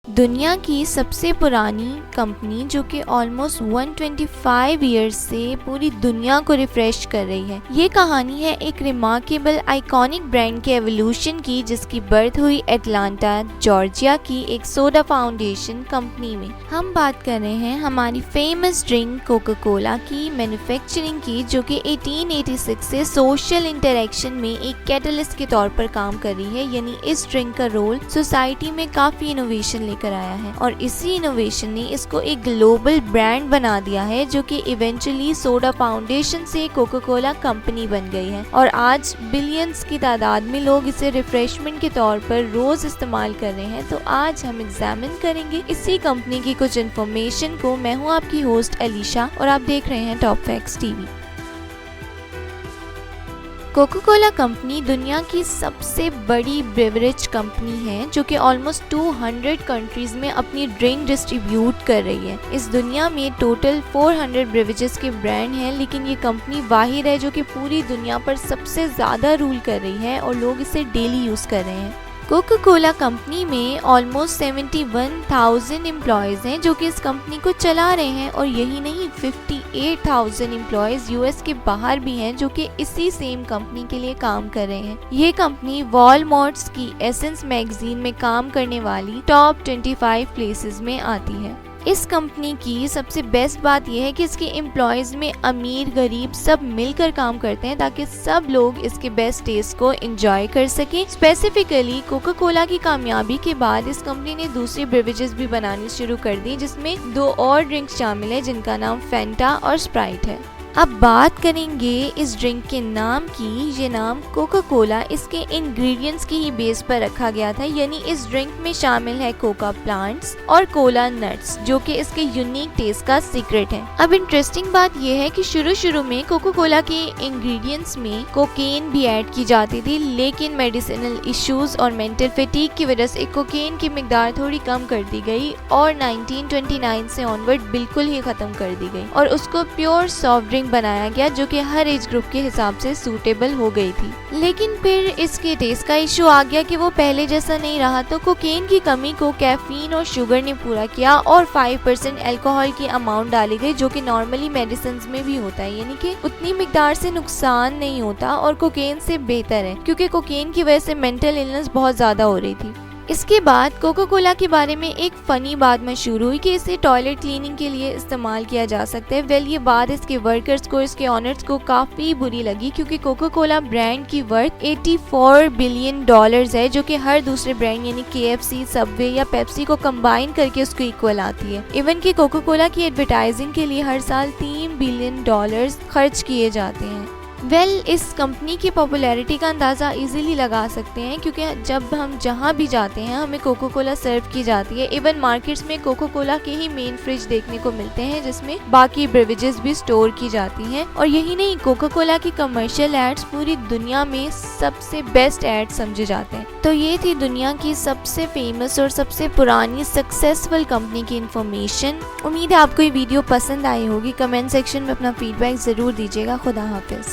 दुनिया की सबसे पुरानी कंपनी जो कि ऑलमोस्ट 125 इयर्स से पूरी दुनिया को रिफ्रेश कर रही है। ये कहानी है एक रिमार्केबल आइकॉनिक ब्रांड के एवोल्यूशन की, जिसकी बर्थ हुई एटलांटा जॉर्जिया की एक सोडा फाउंडेशन कंपनी में। हम बात कर रहे हैं हमारी फेमस ड्रिंक कोका कोला की मैन्युफैक्चरिंग की, जो कि 1886 से सोशल इंटरेक्शन में एक कैटलिस्ट के तौर पर काम कर रही है। यानी इस ड्रिंक का रोल सोसाइटी में काफी इनोवेशन लेकर आया है और इसी इनोवेशन ने इसको एक ग्लोबल ब्रांड बना दिया है, जो कि इवेंचुअली सोडा फाउंडेशन से कोका कोला कंपनी बन गई है। और आज बिलियंस की तादाद में लोग इसे रिफ्रेशमेंट के तौर पर रोज इस्तेमाल कर रहे हैं। तो आज हम एग्जामिन करेंगे इसी कंपनी की कुछ इन्फॉर्मेशन को। मैं हूँ आपकी होस्ट अलीशा और आप देख रहे हैं top facts TV. Coca Cola company दुनिया की सबसे बड़ी बेवरेज कंपनी है, जो कि ऑलमोस्ट 200 कंट्रीज में अपनी ड्रिंक डिस्ट्रीब्यूट कर रही है। इस दुनिया में टोटल 400 बेवरेजेस के ब्रांड हैं, लेकिन ये कंपनी वाहिद है जो कि पूरी दुनिया पर सबसे ज़्यादा रूल कर रही है और लोग इसे डेली यूज़ कर रहे हैं। कोका कोला कंपनी में ऑलमोस्ट 71,000 एम्प्लॉयज़ हैं जो कि इस कंपनी को चला रहे हैं। और यही नहीं, 58,000 एम्प्लॉयज़ यूएस के बाहर भी हैं जो कि इसी सेम कंपनी के लिए काम कर रहे हैं। ये कंपनी वॉलमार्ट्स की एसेंस मैगजीन में काम करने वाली टॉप 25 प्लेसेस में आती है। इस कंपनी की सबसे बेस्ट बात यह है कि इसके एम्प्लॉयज़ में अमीर गरीब सब मिलकर काम करते हैं, ताकि सब लोग इसके बेस्ट टेस्ट को एंजॉय कर सकें। स्पेसिफिकली कोका कोला की कामयाबी के बाद इस कंपनी ने दूसरी बेवरेजेस भी बनानी शुरू कर दी, जिसमें 2 और ड्रिंक्स शामिल है जिनका नाम फैंटा और स्प्राइट है। अब बात करेंगे इस ड्रिंक के नाम की। ये नाम कोका कोला इसके इंग्रेडिएंट्स की ही बेस पर रखा गया था। यानी इस ड्रिंक में शामिल है कोका प्लांट्स और कोला नट्स, जो कि इसके यूनिक टेस्ट का सीक्रेट है। अब इंटरेस्टिंग बात यह है कि शुरू में कोका कोला के इंग्रेडिएंट्स में कोकेन भी ऐड की जाती थी, लेकिन मेडिसिनल इश्यूज और मेंटल फैटीग की वजह से कोकेन की मिकदार थोड़ी कम कर दी गई और 1929 से ऑनवर्ड बिल्कुल ही खत्म कर दी गई और उसको प्योर सॉफ्ट ड्रिंक बनाया गया, जो कि हर एज ग्रुप के हिसाब से सूटेबल हो गई थी। लेकिन फिर इसके टेस्ट का इशू आ गया कि वो पहले जैसा नहीं रहा, तो कोकेन की कमी को कैफीन और शुगर ने पूरा किया और 5% अल्कोहल की अमाउंट डाली गई, जो कि नॉर्मली मेडिसिन में भी होता है। यानी कि उतनी मिकदार से नुकसान नहीं होता और कोकेन से बेहतर है, क्योंकि कोकेन की वजह से मेंटल इलनेस बहुत ज्यादा हो रही थी। इसके बाद कोका कोला के बारे में एक फनी बात मशहूर हुई कि इसे टॉयलेट क्लीनिंग के लिए इस्तेमाल किया जा सकता है। वेल, ये बात इसके वर्कर्स को, इसके ऑनर्स को काफी बुरी लगी, क्योंकि कोका कोला ब्रांड की वर्थ $84 बिलियन है, जो कि हर दूसरे ब्रांड यानी KFC, सबवे या पेप्सी को कंबाइन करके उसको इक्वल आती है। इवन कि कोका कोला की एडवर्टाइजिंग के लिए हर साल $3 बिलियन खर्च किए जाते हैं। वेल, इस कंपनी की पॉपुलैरिटी का अंदाज़ा इजीली लगा सकते हैं, क्योंकि जब हम जहाँ भी जाते हैं हमें कोका कोला सर्व की जाती है। इवन मार्केट्स में कोका कोला के ही मेन फ्रिज देखने को मिलते हैं, जिसमें बाकी बेवरेजेस भी स्टोर की जाती हैं। और यही नहीं, कोका कोला की कमर्शियल एड्स पूरी दुनिया में सबसे बेस्ट एड समझे जाते हैं। तो ये थी दुनिया की सबसे फेमस और सबसे पुरानी सक्सेसफुल कंपनी की इन्फॉर्मेशन। उम्मीद है आपको ये वीडियो पसंद आई होगी। कमेंट सेक्शन में अपना फीडबैक जरूर दीजिएगा। खुदा हाफिज।